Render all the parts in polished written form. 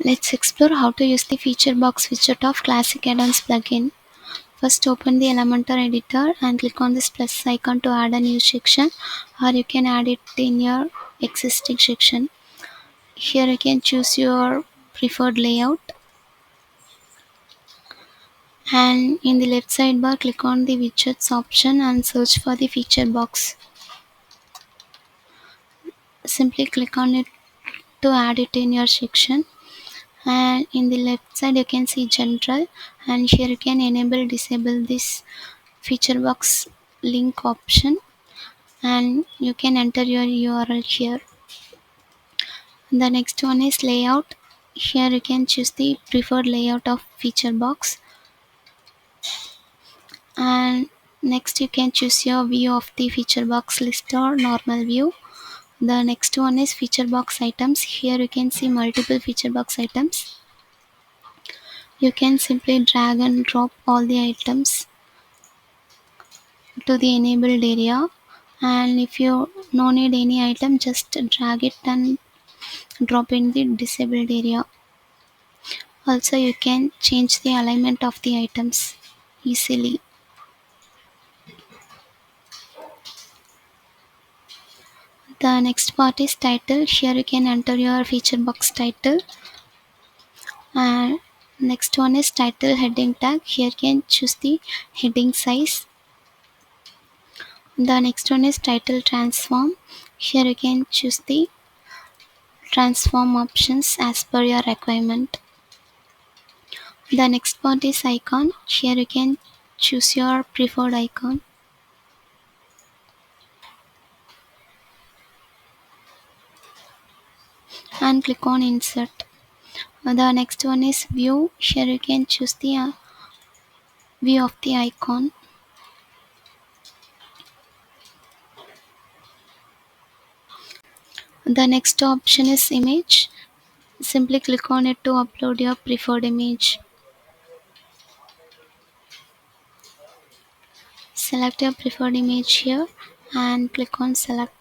Let's explore how to use the feature box widget of Classic Addons plugin. First, open the Elementor editor and click on this plus icon to add a new section, or you can add it in your existing section. Here you can choose your preferred layout, and in the left sidebar click on the widgets option and search for the feature box. Simply click on it to add it in your section, and in the left side you can see general, and here you can enable disable this feature box link option, and you can enter your URL here. The next one is layout. Here you can choose the preferred layout of feature box, and next you can choose your view of the feature box list or normal view. The next one is feature box items. Here you can see multiple feature box items. You can simply drag and drop all the items to the enabled area, and if you no need any item, just drag it and drop in the disabled area. Also you can change the alignment of the items easily. The next part is title. Here you can enter your feature box title, and next one is title heading tag. Here you can choose the heading size. The next one is title transform. Here you can choose the transform options as per your requirement. The next part is icon. Here you can choose your preferred icon. And click on insert. The next one is view. Here you can choose the view of the icon. The next option is image. Simply click on it to upload your preferred image. Select your preferred image here and click on select.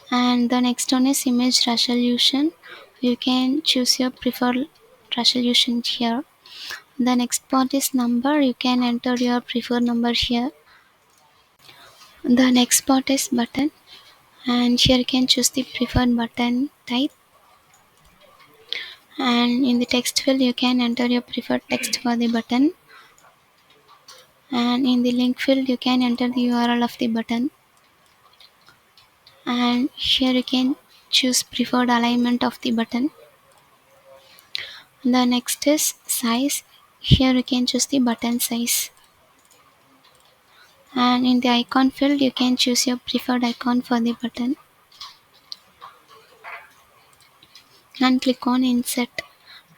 And the next one is image resolution. You can choose your preferred resolution here. The next part is number. You can enter your preferred number here. The next part is button, and here you can choose the preferred button type, and in the text field you can enter your preferred text for the button, and in the link field you can enter the URL of the button, and here you can choose preferred alignment of the button. The next is size. Here you can choose the button size, and in the icon field you can choose your preferred icon for the button and click on insert.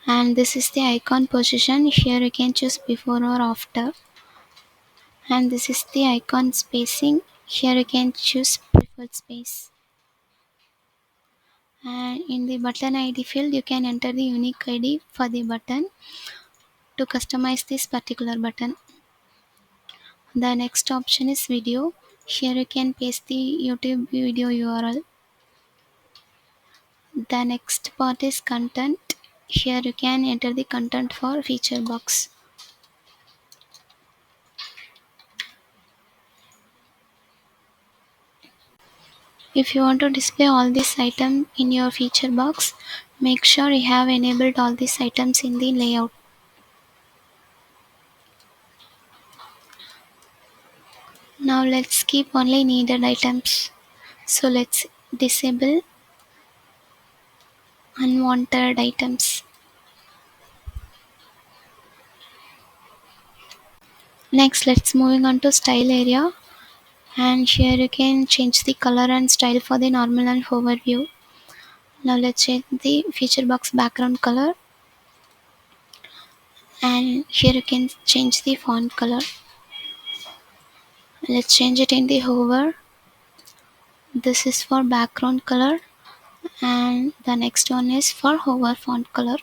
And this is the icon position. Here you can choose before or after, and this is the icon spacing. Here you can choose preferred space, and in the button ID field you can enter the unique ID for the button to customize this particular button. The next option is video. Here you can paste the YouTube video URL. The next part is content. Here you can enter the content for feature box. If you want to display all these items in your feature box, make sure you have enabled all these items in the layout. Now let's keep only needed items. So let's disable unwanted items. Next, let's moving on to style area, and here you can change the color and style for the normal and overview. Now let's change the feature box background color, and here you can change the font color. Let's change it in the hover. This is for background color, and the next one is for hover font color.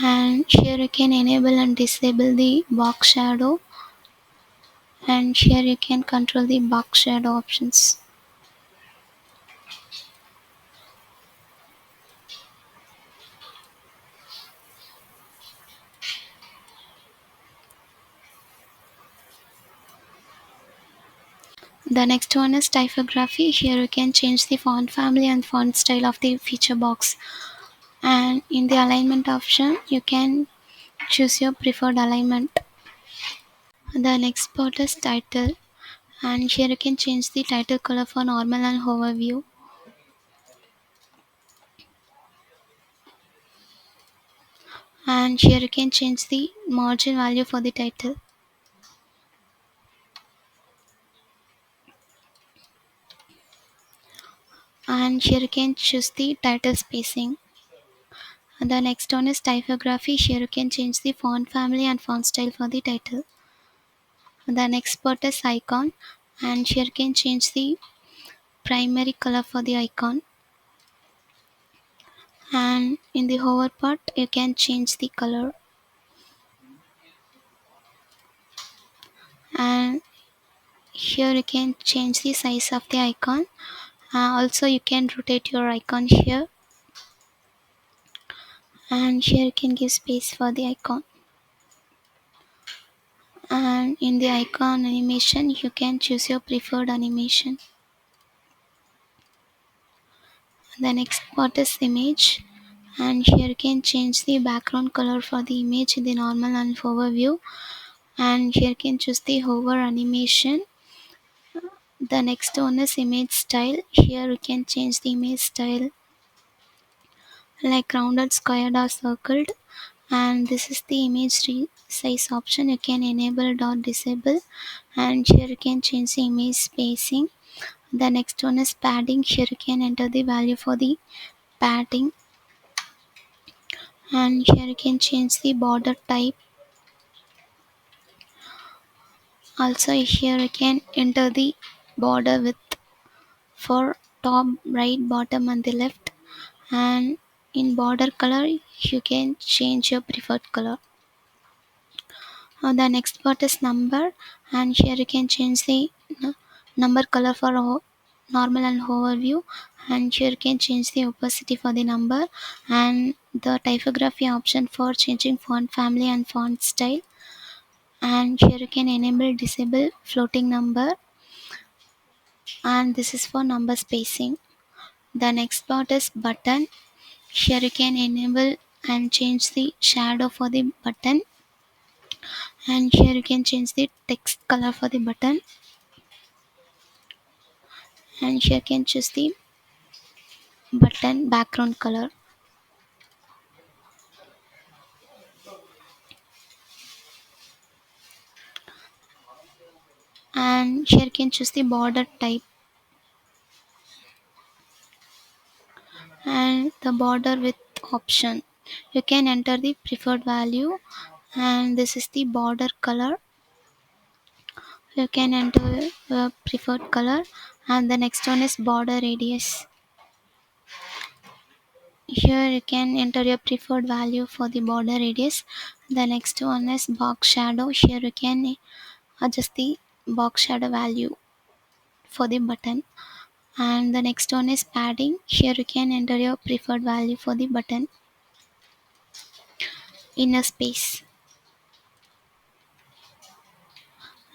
And here you can enable and disable the box shadow, and here you can control the box shadow options. The next one is typography. Here you can change the font family and font style of the feature box. And in the alignment option, you can choose your preferred alignment. The next part is title. And here you can change the title color for normal and overview. And here you can change the margin value for the title. And here you can choose the title spacing. And the next one is typography. Here you can change the font family and font style for the title. And the next part is icon. And here you can change the primary color for the icon. And in the hover part, you can change the color. And here you can change the size of the icon. Also you can rotate your icon here, and here you can give space for the icon. And in the icon animation, you can choose your preferred animation. The next part is image, and here you can change the background color for the image in the normal and overview. And here you can choose the hover animation. The next one is image style. Here you can change the image style like rounded, squared or circled. And this is the image size option. You can enable or disable. And here you can change the image spacing. The next one is padding. Here you can enter the value for the padding. And here you can change the border type. Also here you can enter the border width for top, right, bottom and the left. And in border color, you can change your preferred color. The next part is number, and here you can change the number color for normal and overview. And here you can change the opacity for the number, and the typography option for changing font family and font style. And here you can enable disable floating number, and this is for number spacing. The next part is button. Here you can enable and change the shadow for the button. And here you can change the text color for the button. And here you can choose the button background color. And here you can choose the border type and the border width option. You can enter the preferred value, and this is the border color. You can enter the preferred color. And the next one is border radius. Here you can enter your preferred value for the border radius. The next one is box shadow. Here you can adjust the box shadow value for the button. And the next one is padding. Here you can enter your preferred value for the button. Inner space.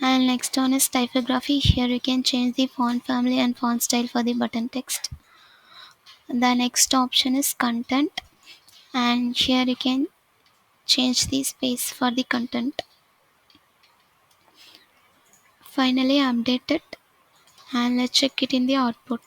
And next one is typography. Here you can change the font family and font style for the button text. The next option is content, and here you can change the space for the content. Finally update it, and let's check it in the output.